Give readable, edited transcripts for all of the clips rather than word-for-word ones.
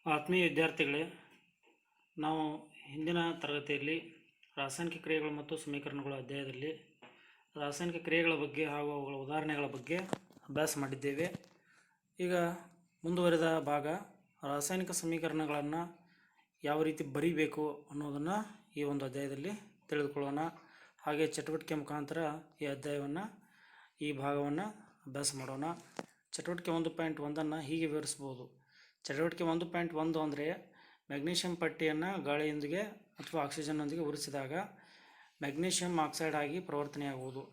ಆತ್ಮೀಯ ವಿದ್ಯಾರ್ಥಿಗಳೇ, ನಾವು ಹಿಂದಿನ ತರಗತಿಯಲ್ಲಿ ರಾಸಾಯನಿಕ ಕ್ರಿಯೆಗಳು ಮತ್ತು ಸಮೀಕರಣಗಳ ಅಧ್ಯಾಯದಲ್ಲಿ ರಾಸಾಯನಿಕ ಕ್ರಿಯೆಗಳ ಬಗ್ಗೆ ಹಾಗೂ ಅವುಗಳ ಉದಾಹರಣೆಗಳ ಬಗ್ಗೆ ಅಭ್ಯಾಸ ಮಾಡಿದ್ದೇವೆ. ಈಗ ಮುಂದುವರೆದ ಭಾಗ ರಾಸಾಯನಿಕ ಸಮೀಕರಣಗಳನ್ನು ಯಾವ ರೀತಿ ಬರೀಬೇಕು ಅನ್ನೋದನ್ನು ಈ ಒಂದು ಅಧ್ಯಾಯದಲ್ಲಿ ತಿಳಿದುಕೊಳ್ಳೋಣ. ಹಾಗೆ ಚಟುವಟಿಕೆ ಮುಖಾಂತರ ಈ ಭಾಗವನ್ನು ಅಭ್ಯಾಸ ಮಾಡೋಣ. ಚಟುವಟಿಕೆ 1.1 ಹೀಗೆ ವಿವರಿಸ್ಬೋದು. ಚಟುವಟಿಕೆ 1.1 ಅಂದರೆ ಮ್ಯಾಗ್ನೀಷಿಯಂ ಪಟ್ಟಿಯನ್ನು ಗಾಳಿಯೊಂದಿಗೆ ಅಥವಾ ಆಕ್ಸಿಜನ್ನೊಂದಿಗೆ ಉರಿಸಿದಾಗ ಮ್ಯಾಗ್ನೀಷಿಯಂ ಆಕ್ಸೈಡ್ ಆಗಿ ಪರಿವರ್ತನೆಯಾಗುವುದು.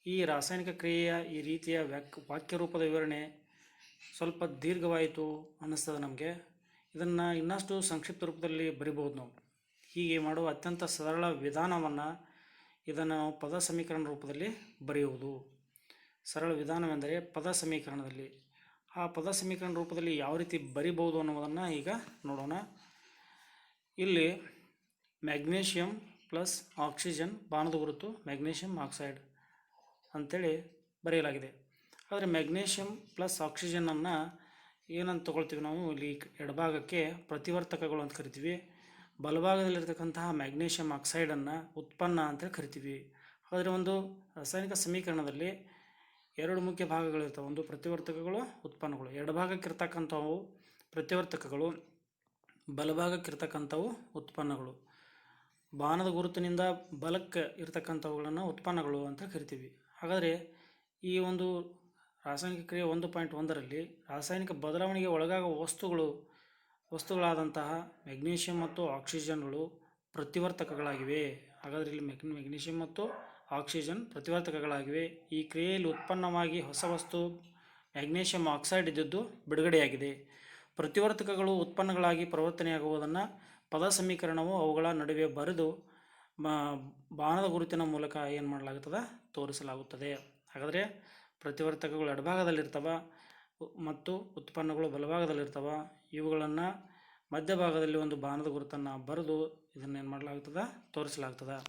ಈ ರಾಸಾಯನಿಕ ಕ್ರಿಯೆಯ ಈ ರೀತಿಯ ವಾಕ್ಯ ರೂಪದ ವಿವರಣೆ ಸ್ವಲ್ಪ ದೀರ್ಘವಾಯಿತು ಅನ್ನಿಸ್ತದೆ ನಮಗೆ. ಇದನ್ನು ಇನ್ನಷ್ಟು ಸಂಕ್ಷಿಪ್ತ ರೂಪದಲ್ಲಿ ಬರಿಬೋದು ನಾವು. ಹೀಗೆ ಮಾಡುವ ಅತ್ಯಂತ ಸರಳ ವಿಧಾನವನ್ನು ಇದನ್ನು ನಾವು ಪದ ಸಮೀಕರಣ ರೂಪದಲ್ಲಿ ಬರೆಯುವುದು. ಸರಳ ವಿಧಾನವೆಂದರೆ ಪದ ಸಮೀಕರಣದಲ್ಲಿ. ಆ ಪದ ಸಮೀಕರಣ ರೂಪದಲ್ಲಿ ಯಾವ ರೀತಿ ಬರಿಬೋದು ಅನ್ನೋದನ್ನು ಈಗ ನೋಡೋಣ. ಇಲ್ಲಿ ಮ್ಯಾಗ್ನೀಷಿಯಂ ಪ್ಲಸ್ ಆಕ್ಸಿಜನ್ ಬಾಣದ ಗುರುತು ಮ್ಯಾಗ್ನೀಷಿಯಂ ಆಕ್ಸೈಡ್ ಅಂಥೇಳಿ ಬರೆಯಲಾಗಿದೆ. ಆದರೆ ಮ್ಯಾಗ್ನೀಷಿಯಂ ಪ್ಲಸ್ ಆಕ್ಸಿಜನನ್ನು ಏನಂತ ತಗೊಳ್ತೀವಿ ನಾವು, ಇಲ್ಲಿ ಎಡಭಾಗಕ್ಕೆ ಪ್ರತಿವರ್ತಕಗಳು ಅಂತ ಕರಿತೀವಿ. ಬಲಭಾಗದಲ್ಲಿರ್ತಕ್ಕಂತಹ ಮ್ಯಾಗ್ನೀಷಿಯಂ ಆಕ್ಸೈಡನ್ನು ಉತ್ಪನ್ನ ಅಂತೇಳಿ ಕರಿತೀವಿ. ಆದರೆ ಒಂದು ರಾಸಾಯನಿಕ ಸಮೀಕರಣದಲ್ಲಿ ಎರಡು ಮುಖ್ಯ ಭಾಗಗಳಿರ್ತವೆ. ಒಂದು ಪ್ರತಿವರ್ತಕಗಳು, ಉತ್ಪನ್ನಗಳು. ಎಡಭಾಗಕ್ಕಿರ್ತಕ್ಕಂಥವು ಪ್ರತಿವರ್ತಕಗಳು, ಬಲಭಾಗಕ್ಕಿರ್ತಕ್ಕಂಥವು ಉತ್ಪನ್ನಗಳು. ಬಾಣದ ಗುರುತಿನಿಂದ ಬಲಕ್ಕೆ ಇರ್ತಕ್ಕಂಥವುಗಳನ್ನು ಉತ್ಪನ್ನಗಳು ಅಂತ ಕರಿತೀವಿ. ಹಾಗಾದರೆ ಈ ಒಂದು ರಾಸಾಯನಿಕ ಕ್ರಿಯೆ 1.1ರಲ್ಲಿ ರಾಸಾಯನಿಕ ಬದಲಾವಣೆಗೆ ಒಳಗಾಗುವ ವಸ್ತುಗಳಾದಂತಹ ಮ್ಯಾಗ್ನೀಷಿಯಂ ಮತ್ತು ಆಕ್ಸಿಜನ್ಗಳು ಪ್ರತಿವರ್ತಕಗಳಾಗಿವೆ. ಹಾಗಾದರೆ ಇಲ್ಲಿ ಮ್ಯಾಗ್ನೀಷಿಯಂ ಮತ್ತು ಆಕ್ಸಿಜನ್ ಪ್ರತಿವರ್ತಕಗಳಾಗಿವೆ. ಈ ಕ್ರಿಯೆಯಲ್ಲಿ ಉತ್ಪನ್ನವಾಗಿ ಹೊಸ ವಸ್ತು ಮ್ಯಾಗ್ನೀಷಿಯಂ ಆಕ್ಸೈಡ್ ಇದ್ದದ್ದು ಬಿಡುಗಡೆಯಾಗಿದೆ. ಪ್ರತಿವರ್ತಕಗಳು ಉತ್ಪನ್ನಗಳಾಗಿ ಪರಿವರ್ತನೆಯಾಗುವುದನ್ನು ಪದ ಸಮೀಕರಣವು ಅವುಗಳ ನಡುವೆ ಬರೆದು ಬಾಣದ ಗುರುತಿನ ಮೂಲಕ ಏನು ಮಾಡಲಾಗುತ್ತದೆ, ತೋರಿಸಲಾಗುತ್ತದೆ. ಹಾಗಾದರೆ ಪ್ರತಿವರ್ತಕಗಳು ಎಡಭಾಗದಲ್ಲಿರ್ತವೆ ಮತ್ತು ಉತ್ಪನ್ನಗಳು ಬಲಭಾಗದಲ್ಲಿರ್ತವೆ. ಇವುಗಳನ್ನು ಮಧ್ಯಭಾಗದಲ್ಲಿ ಒಂದು ಬಾಣದ ಗುರುತನ್ನು ಬರೆದು ಇದನ್ನು ಏನು ಮಾಡಲಾಗ್ತದೆ, ತೋರಿಸಲಾಗ್ತದೆ.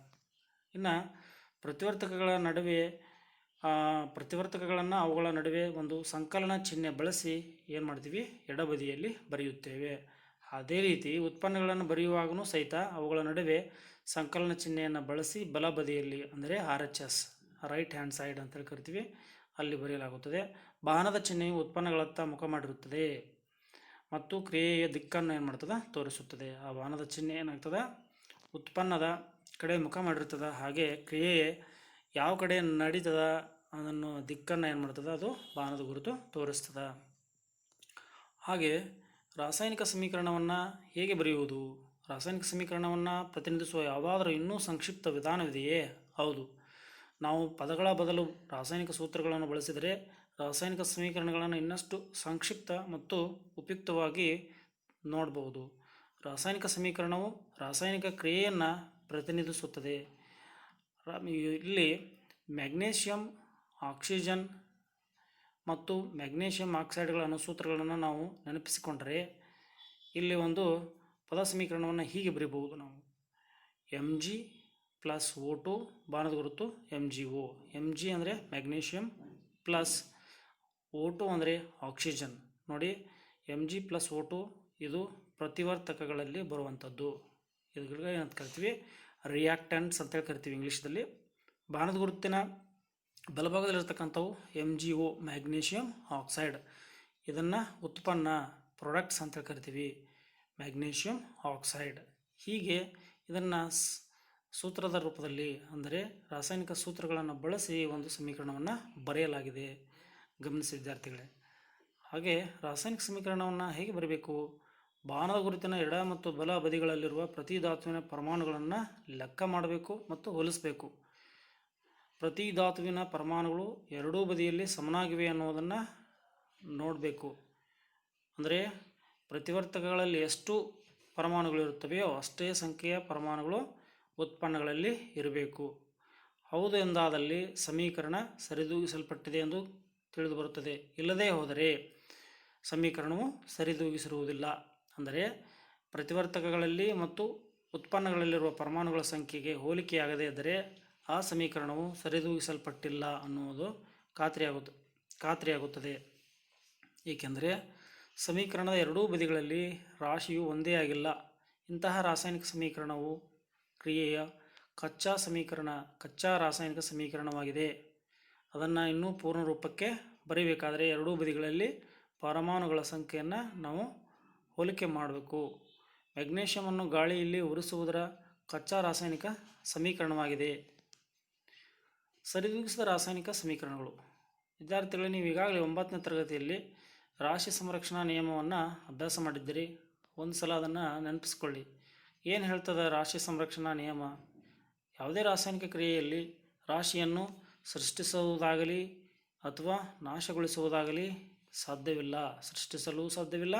ಇನ್ನು ಪ್ರತಿವರ್ತಕಗಳನ್ನು ಅವುಗಳ ನಡುವೆ ಒಂದು ಸಂಕಲನ ಚಿಹ್ನೆ ಬಳಸಿ ಏನು ಮಾಡ್ತೀವಿ, ಎಡಬದಿಯಲ್ಲಿ ಬರೆಯುತ್ತೇವೆ. ಅದೇ ರೀತಿ ಉತ್ಪನ್ನಗಳನ್ನು ಬರೆಯುವಾಗೂ ಸಹಿತ ಅವುಗಳ ನಡುವೆ ಸಂಕಲನ ಚಿಹ್ನೆಯನ್ನು ಬಳಸಿ ಬಲಬದಿಯಲ್ಲಿ, ಅಂದರೆ RHS ರೈಟ್ ಹ್ಯಾಂಡ್ ಸೈಡ್ ಅಂತೇಳಿ ಕರಿತೀವಿ, ಅಲ್ಲಿ ಬರೆಯಲಾಗುತ್ತದೆ. ಬಾಣದ ಚಿಹ್ನೆಯು ಉತ್ಪನ್ನಗಳತ್ತ ಮುಖ ಮಾಡಿರುತ್ತದೆ ಮತ್ತು ಕ್ರಿಯೆಯ ದಿಕ್ಕನ್ನು ಏನು ಮಾಡ್ತದೆ, ತೋರಿಸುತ್ತದೆ. ಆ ಬಾಣದ ಚಿಹ್ನೆ ಏನಾಗ್ತದೆ, ಉತ್ಪನ್ನದ ಕಡೆ ಮುಖ ಮಾಡಿರ್ತದೆ. ಹಾಗೆ ಕ್ರಿಯೆಯೇ ಯಾವ ಕಡೆ ನಡೀತದ ಅದನ್ನು ದಿಕ್ಕನ್ನು ಏನು ಮಾಡ್ತದೆ, ಅದು ಬಾಣದ ಗುರುತು ತೋರಿಸ್ತದೆ. ಹಾಗೆ ರಾಸಾಯನಿಕ ಸಮೀಕರಣವನ್ನು ಹೇಗೆ ಬರೆಯುವುದು? ರಾಸಾಯನಿಕ ಸಮೀಕರಣವನ್ನು ಪ್ರತಿನಿಧಿಸುವ ಯಾವುದಾದ್ರೂ ಇನ್ನೂ ಸಂಕ್ಷಿಪ್ತ ವಿಧಾನವಿದೆಯೇ? ಹೌದು. ನಾವು ಪದಗಳ ಬದಲು ರಾಸಾಯನಿಕ ಸೂತ್ರಗಳನ್ನು ಬಳಸಿದರೆ ರಾಸಾಯನಿಕ ಸಮೀಕರಣಗಳನ್ನು ಇನ್ನಷ್ಟು ಸಂಕ್ಷಿಪ್ತ ಮತ್ತು ಉಪಯುಕ್ತವಾಗಿ ನೋಡಬಹುದು. ರಾಸಾಯನಿಕ ಸಮೀಕರಣವು ರಾಸಾಯನಿಕ ಕ್ರಿಯೆಯನ್ನು ಪ್ರತಿನಿಧಿಸುತ್ತದೆ. ಇಲ್ಲಿ ಮ್ಯಾಗ್ನೀಷಿಯಂ ಆಕ್ಸಿಜನ್ ಮತ್ತು ಮ್ಯಾಗ್ನೀಷಿಯಂ ಆಕ್ಸೈಡ್ಗಳ ಅನುಸೂತ್ರಗಳನ್ನು ನಾವು ನೆನಪಿಸಿಕೊಂಡರೆ ಇಲ್ಲಿ ಒಂದು ಪದ ಸಮೀಕರಣವನ್ನು ಹೀಗೆ ಬರೀಬಹುದು ನಾವು. Mg ಪ್ಲಸ್ O2 ಬಾಣದ ಗುರುತು MgO. Mg ಅಂದರೆ ಮ್ಯಾಗ್ನೀಷಿಯಂ ಪ್ಲಸ್ O2 ಅಂದರೆ ಆಕ್ಸಿಜನ್. ನೋಡಿ, Mg ಪ್ಲಸ್ O2 ಇದು ಪ್ರತಿವರ್ತಕಗಳಲ್ಲಿ ಬರುವಂಥದ್ದು. ಇದುಗಳಿಗೆ ಏನಂತ ಕರಿತೀವಿ, ರಿಯಾಕ್ಟೆಂಟ್ಸ್ ಅಂತೇಳಿ ಕರಿತೀವಿ ಇಂಗ್ಲೀಷ್ದಲ್ಲಿ. ಬಾಣದ ಗುರುತಿನ ಬಲಭಾಗದಲ್ಲಿರ್ತಕ್ಕಂಥವು MgO ಮ್ಯಾಗ್ನೀಷಿಯಂ ಆಕ್ಸೈಡ್. ಇದನ್ನು ಉತ್ಪನ್ನ ಪ್ರಾಡಕ್ಟ್ಸ್ ಅಂತೇಳಿ ಕರಿತೀವಿ, ಮ್ಯಾಗ್ನೀಷಿಯಂ ಆಕ್ಸೈಡ್. ಹೀಗೆ ಇದನ್ನು ಸೂತ್ರದ ರೂಪದಲ್ಲಿ, ಅಂದರೆ ರಾಸಾಯನಿಕ ಸೂತ್ರಗಳನ್ನು ಬಳಸಿ ಒಂದು ಸಮೀಕರಣವನ್ನು ಬರೆಯಲಾಗಿದೆ. ಗಮನಿಸಿ ವಿದ್ಯಾರ್ಥಿಗಳೇ. ಹಾಗೆ ರಾಸಾಯನಿಕ ಸಮೀಕರಣವನ್ನು ಹೇಗೆ ಬರೀಬೇಕು? ಬಾಣದ ಗುರುತಿನ ಎಡ ಮತ್ತು ಬಲ ಬದಿಗಳಲ್ಲಿರುವ ಪ್ರತಿ ಧಾತುವಿನ ಪರಮಾಣುಗಳನ್ನು ಲೆಕ್ಕ ಮಾಡಬೇಕು ಮತ್ತು ಹೋಲಿಸಬೇಕು. ಪ್ರತಿ ಧಾತುವಿನ ಪರಮಾಣುಗಳು ಎರಡೂ ಬದಿಯಲ್ಲಿ ಸಮನಾಗಿವೆ ಅನ್ನೋದನ್ನು ನೋಡಬೇಕು. ಅಂದರೆ ಪ್ರತಿವರ್ತಕಗಳಲ್ಲಿ ಎಷ್ಟು ಪರಮಾಣುಗಳಿರುತ್ತವೆಯೋ ಅಷ್ಟೇ ಸಂಖ್ಯೆಯ ಪರಮಾಣುಗಳು ಉತ್ಪನ್ನಗಳಲ್ಲಿ ಇರಬೇಕು. ಹೌದು ಎಂದಾದಲ್ಲಿ ಸಮೀಕರಣ ಸರಿದೂಗಿಸಲ್ಪಟ್ಟಿದೆ ಎಂದು ತಿಳಿದು ಬರುತ್ತದೆ. ಇಲ್ಲದೇ ಹೋದರೆ ಸಮೀಕರಣವು ಸರಿದೂಗಿಸಿರುವುದಿಲ್ಲ. ಅಂದರೆ ಪ್ರತಿವರ್ತಕಗಳಲ್ಲಿ ಮತ್ತು ಉತ್ಪನ್ನಗಳಲ್ಲಿರುವ ಪರಮಾಣುಗಳ ಸಂಖ್ಯೆಗೆ ಹೋಲಿಕೆಯಾಗದೇ ಇದ್ದರೆ ಆ ಸಮೀಕರಣವು ಸರಿದೂಗಿಸಲ್ಪಟ್ಟಿಲ್ಲ ಅನ್ನುವುದು ಖಾತ್ರಿಯಾಗುತ್ತದೆ. ಏಕೆಂದರೆ ಸಮೀಕರಣದ ಎರಡೂ ಬದಿಗಳಲ್ಲಿ ರಾಶಿಯು ಒಂದೇ ಆಗಿಲ್ಲ. ಇಂತಹ ರಾಸಾಯನಿಕ ಸಮೀಕರಣವು ಕ್ರಿಯೆಯ ಕಚ್ಚಾ ರಾಸಾಯನಿಕ ಸಮೀಕರಣವಾಗಿದೆ. ಅದನ್ನು ಇನ್ನೂ ಪೂರ್ಣ ರೂಪಕ್ಕೆ ಬರೀಬೇಕಾದರೆ ಎರಡೂ ಬದಿಗಳಲ್ಲಿ ಪರಮಾಣುಗಳ ಸಂಖ್ಯೆಯನ್ನು ನಾವು ಹೋಲಿಕೆ ಮಾಡಬೇಕು. ಮೆಗ್ನೀಷಿಯಮನ್ನು ಗಾಳಿಯಲ್ಲಿ ಉರಿಸುವುದರ ಕಚ್ಚಾ ರಾಸಾಯನಿಕ ಸಮೀಕರಣವಾಗಿದೆ. ಸರಿದೂಗಿಸಿದ ರಾಸಾಯನಿಕ ಸಮೀಕರಣಗಳು. ವಿದ್ಯಾರ್ಥಿಗಳು, ನೀವು ಈಗಾಗಲೇ 9ನೇ ತರಗತಿಯಲ್ಲಿ ರಾಶಿ ಸಂರಕ್ಷಣಾ ನಿಯಮವನ್ನು ಅಭ್ಯಾಸ ಮಾಡಿದ್ದೀರಿ. ಒಂದು ಸಲ ಅದನ್ನು ನೆನಪಿಸ್ಕೊಳ್ಳಿ. ಏನು ಹೇಳ್ತದೆ ರಾಶಿ ಸಂರಕ್ಷಣಾ ನಿಯಮ? ಯಾವುದೇ ರಾಸಾಯನಿಕ ಕ್ರಿಯೆಯಲ್ಲಿ ರಾಶಿಯನ್ನು ಸೃಷ್ಟಿಸುವುದಾಗಲಿ ಅಥವಾ ನಾಶಗೊಳಿಸುವುದಾಗಲಿ ಸಾಧ್ಯವಿಲ್ಲ. ಸೃಷ್ಟಿಸಲು ಸಾಧ್ಯವಿಲ್ಲ,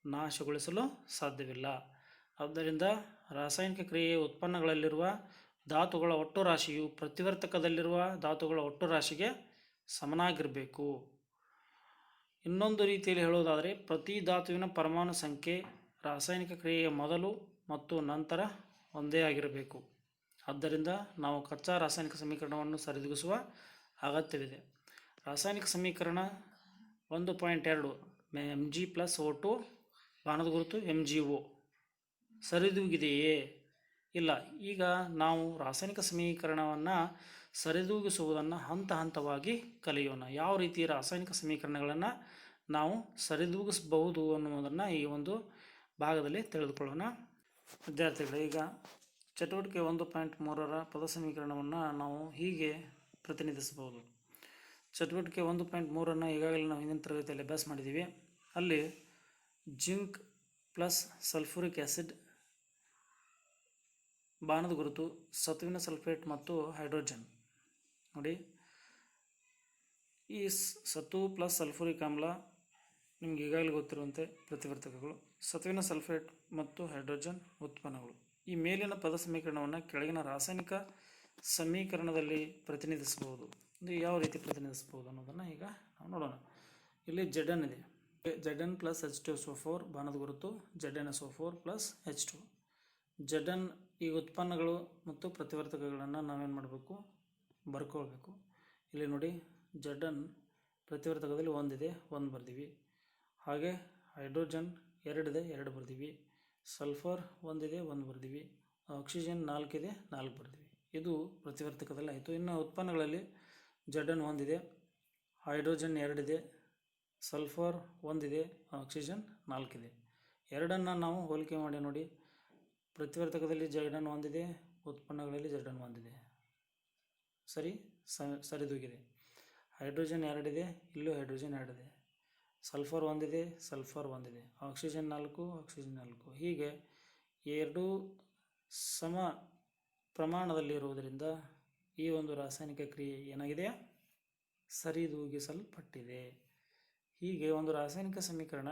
ನಾಶಗೊಳಿಸಲು ಸಾಧ್ಯವಿಲ್ಲ. ಆದ್ದರಿಂದ ರಾಸಾಯನಿಕ ಕ್ರಿಯೆಯ ಉತ್ಪನ್ನಗಳಲ್ಲಿರುವ ಧಾತುಗಳ ಒಟ್ಟು ರಾಶಿಯು ಪ್ರತಿವರ್ತಕದಲ್ಲಿರುವ ಧಾತುಗಳ ಒಟ್ಟು ರಾಶಿಗೆ ಸಮನಾಗಿರಬೇಕು. ಇನ್ನೊಂದು ರೀತಿಯಲ್ಲಿ ಹೇಳುವುದಾದರೆ, ಪ್ರತಿ ಧಾತುವಿನ ಪರಮಾಣು ಸಂಖ್ಯೆ ರಾಸಾಯನಿಕ ಕ್ರಿಯೆಯ ಮೊದಲು ಮತ್ತು ನಂತರ ಒಂದೇ ಆಗಿರಬೇಕು. ಆದ್ದರಿಂದ ನಾವು ಕಚ್ಚಾ ರಾಸಾಯನಿಕ ಸಮೀಕರಣವನ್ನು ಸರಿದೂಗಿಸುವ ಅಗತ್ಯವಿದೆ. ರಾಸಾಯನಿಕ ಸಮೀಕರಣ 1.2 Mg+O2 ಬಾಣದ ಗುರುತು MgO ಸರಿದೂಗಿದೆಯೇ? ಇಲ್ಲ. ಈಗ ನಾವು ರಾಸಾಯನಿಕ ಸಮೀಕರಣವನ್ನು ಸರಿದೂಗಿಸುವುದನ್ನು ಹಂತ ಹಂತವಾಗಿ ಕಲಿಯೋಣ. ಯಾವ ರೀತಿ ರಾಸಾಯನಿಕ ಸಮೀಕರಣಗಳನ್ನು ನಾವು ಸರಿದೂಗಿಸಬಹುದು ಅನ್ನುವುದನ್ನು ಈ ಒಂದು ಭಾಗದಲ್ಲಿ ತಿಳಿದುಕೊಳ್ಳೋಣ. ವಿದ್ಯಾರ್ಥಿಗಳು, ಈಗ ಚಟುವಟಿಕೆ 1.3ರ ಪದ ಸಮೀಕರಣವನ್ನು ನಾವು ಹೀಗೆ ಪ್ರತಿನಿಧಿಸಬಹುದು. ಚಟುವಟಿಕೆ 1.3 ಈಗಾಗಲೇ ನಾವು ಹಿಂದಿನ ತರಗತಿಯಲ್ಲಿ ಅಭ್ಯಾಸ ಮಾಡಿದ್ದೀವಿ. ಅಲ್ಲಿ ಜಿಂಕ್ ಪ್ಲಸ್ ಸಲ್ಫ್ಯೂರಿಕ್ ಆ್ಯಸಿಡ್ ಬಾಣದ ಗುರುತು ಸತುವಿನ ಸಲ್ಫೇಟ್ ಮತ್ತು ಹೈಡ್ರೋಜನ್. ನೋಡಿ, ಈ ಸತು ಪ್ಲಸ್ ಸಲ್ಫ್ಯೂರಿಕ್ ಆಮ್ಲ ನಿಮ್ಗೆ ಈಗಾಗಲೇ ಗೊತ್ತಿರುವಂತೆ ಪ್ರತಿವರ್ತಕಗಳು, ಸತುವಿನ ಸಲ್ಫೇಟ್ ಮತ್ತು ಹೈಡ್ರೋಜನ್ ಉತ್ಪನ್ನಗಳು. ಈ ಮೇಲಿನ ಪದ ಸಮೀಕರಣವನ್ನು ಕೆಳಗಿನ ರಾಸಾಯನಿಕ ಸಮೀಕರಣದಲ್ಲಿ ಪ್ರತಿನಿಧಿಸಬಹುದು. ಇದು ಯಾವ ರೀತಿ ಪ್ರತಿನಿಧಿಸಬಹುದು ಅನ್ನೋದನ್ನು ಈಗ ನಾವು ನೋಡೋಣ. ಇಲ್ಲಿ Zn ಇದೆ. Zn ಪ್ಲಸ್ H2SO4 ಬಾಣದ ಗುರುತು ZnSO4 ಪ್ಲಸ್ H2. Zn ಈ ಉತ್ಪನ್ನಗಳು ಮತ್ತು ಪ್ರತಿವರ್ತಕಗಳನ್ನು ನಾವೇನು ಮಾಡಬೇಕು? ಬರ್ಕೊಳ್ಬೇಕು. ಇಲ್ಲಿ ನೋಡಿ, Zn ಪ್ರತಿವರ್ತಕದಲ್ಲಿ 1 ಇದೆ, 1 ಬರ್ತೀವಿ. ಹಾಗೆ ಹೈಡ್ರೋಜನ್ 2 ಇದೆ, 2 ಬರ್ತೀವಿ. ಸಲ್ಫರ್ 1 ಇದೆ, 1 ಬರ್ತೀವಿ. ಆಕ್ಸಿಜನ್ 4 ಇದೆ, 4 ಬರ್ತೀವಿ. ಇದು ಪ್ರತಿವರ್ತಕದಲ್ಲಿ ಆಯಿತು. ಇನ್ನು ಉತ್ಪನ್ನಗಳಲ್ಲಿ Zn 1 ಇದೆ, ಹೈಡ್ರೋಜನ್ 2 ಇದೆ, ಸಲ್ಫರ್ 1 ಇದೆ, ಆಕ್ಸಿಜನ್ 4 ಇದೆ. ಎರಡನ್ನು ನಾವು ಹೋಲಿಕೆ ಮಾಡಿ ನೋಡಿ. ಪ್ರತಿವರ್ತಕದಲ್ಲಿ Zn 1 ಇದೆ, ಉತ್ಪನ್ನಗಳಲ್ಲಿ Zn 1 ಇದೆ. ಸರಿದೂಗಿದೆ. ಹೈಡ್ರೋಜನ್ 2 ಇದೆ, ಇಲ್ಲೂ ಹೈಡ್ರೋಜನ್ 2 ಇದೆ. ಸಲ್ಫರ್ 1 ಇದೆ, ಸಲ್ಫರ್ 1 ಇದೆ. Oxygen 4, oxygen 4. ಹೀಗೆ ಎರಡೂ ಸಮ ಪ್ರಮಾಣದಲ್ಲಿರುವುದರಿಂದ ಈ ಒಂದು ರಾಸಾಯನಿಕ ಕ್ರಿಯೆ ಏನಾಗಿದೆ? ಸರಿದೂಗಿಸಲ್ಪಟ್ಟಿದೆ. ಹೀಗೆ ಒಂದು ರಾಸಾಯನಿಕ ಸಮೀಕರಣ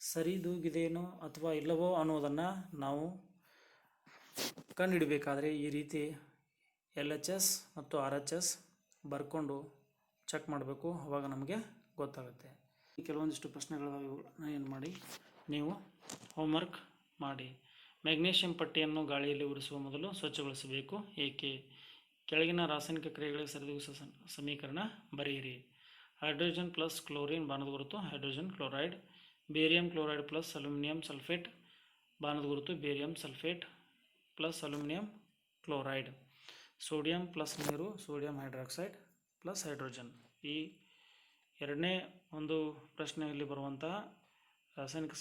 ಸರಿದೂಗಿದೇನೋ ಅಥವಾ ಇಲ್ಲವೋ ಅನ್ನೋದನ್ನು ನಾವು ಕಂಡುಹಿಡಬೇಕಾದ್ರೆ ಈ ರೀತಿ LHS ಮತ್ತು RHS ಬರ್ಕೊಂಡು ಚೆಕ್ ಮಾಡಬೇಕು. ಆವಾಗ ನಮಗೆ ಗೊತ್ತಾಗುತ್ತೆ. ಕೆಲವೊಂದಿಷ್ಟು ಪ್ರಶ್ನೆಗಳು ಏನು ಮಾಡಿ ನೀವು ಹೋಮ್ವರ್ಕ್ ಮಾಡಿ. ಮೆಗ್ನೀಷಿಯಂ ಪಟ್ಟಿಯನ್ನು ಗಾಳಿಯಲ್ಲಿ ಉರಿಸುವ ಮೊದಲು ಸ್ವಚ್ಛಗೊಳಿಸಬೇಕು. ಏಕೆ? ಕೆಳಗಿನ ರಾಸಾಯನಿಕ ಕ್ರಿಯೆಗಳಿಗೆ ಸರಿದೂಗಿಸುವ ಸಮೀಕರಣ ಬರೆಯಿರಿ. ಹೈಡ್ರೋಜನ್ ಪ್ಲಸ್ ಕ್ಲೋರಿನ್ ಬಾಣದ ಗುರುತು hydrogen chloride. Barium chloride plus aluminium sulphate ಬಾಣದ ಗುರುತು barium sulphate plus aluminium chloride. Sodium plus ನೀರು ಸೋಡಿಯಂ ಹೈಡ್ರಾಕ್ಸೈಡ್ ಪ್ಲಸ್ ಹೈಡ್ರೋಜನ್. ಈ ಎರಡನೇ ಒಂದು ಪ್ರಶ್ನೆಯಲ್ಲಿ ಬರುವಂತಹ ರಾಸಾಯನಿಕ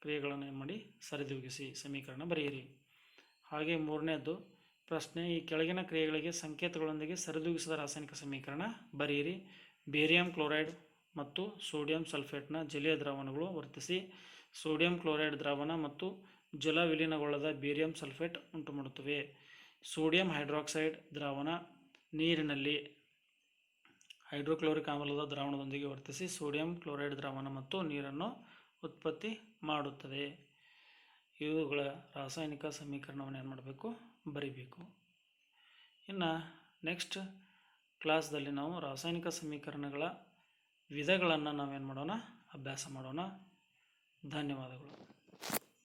ಕ್ರಿಯೆಗಳನ್ನು ಏನು ಮಾಡಿ ಸರಿದೂಗಿಸಿ ಸಮೀಕರಣ ಬರೆಯಿರಿ. ಹಾಗೆ ಮೂರನೇದು ಪ್ರಶ್ನೆ, ಈ ಕೆಳಗಿನ ಕ್ರಿಯೆಗಳಿಗೆ ಸಂಕೇತಗಳೊಂದಿಗೆ ಸರಿದೂಗಿಸಿದ ರಾಸಾಯನಿಕ ಸಮೀಕರಣ ಬರೆಯಿರಿ. ಬೇರಿಯಂ ಕ್ಲೋರೈಡ್ ಮತ್ತು ಸೋಡಿಯಂ ಸಲ್ಫೇಟ್ನ ಜಲೀಯ ದ್ರಾವಣಗಳು ವರ್ತಿಸಿ ಸೋಡಿಯಂ ಕ್ಲೋರೈಡ್ ದ್ರಾವಣ ಮತ್ತು ಜಲ ವಿಲೀನಗೊಳ್ಳದ ಬೇರಿಯಂ ಸಲ್ಫೇಟ್ ಉಂಟುಮಾಡುತ್ತವೆ. ಸೋಡಿಯಂ ಹೈಡ್ರಾಕ್ಸೈಡ್ ದ್ರಾವಣ ನೀರಿನಲ್ಲಿ ಹೈಡ್ರೋಕ್ಲೋರಿಕ್ ಆಮ್ಲದ ದ್ರಾವಣದೊಂದಿಗೆ ವರ್ತಿಸಿ ಸೋಡಿಯಂ ಕ್ಲೋರೈಡ್ ದ್ರಾವಣ ಮತ್ತು ನೀರನ್ನು ಉತ್ಪತ್ತಿ ಮಾಡುತ್ತದೆ. ಇವುಗಳ ರಾಸಾಯನಿಕ ಸಮೀಕರಣವನ್ನು ಏನು ಮಾಡಬೇಕು? ಬರಿಬೇಕು. ಇನ್ನು ನೆಕ್ಸ್ಟ್ ಕ್ಲಾಸ್ದಲ್ಲಿ ನಾವು ರಾಸಾಯನಿಕ ಸಮೀಕರಣಗಳ ವಿಧಗಳನ್ನು ನಾವೇನು ಮಾಡೋಣ? ಅಭ್ಯಾಸ ಮಾಡೋಣ. ಧನ್ಯವಾದಗಳು.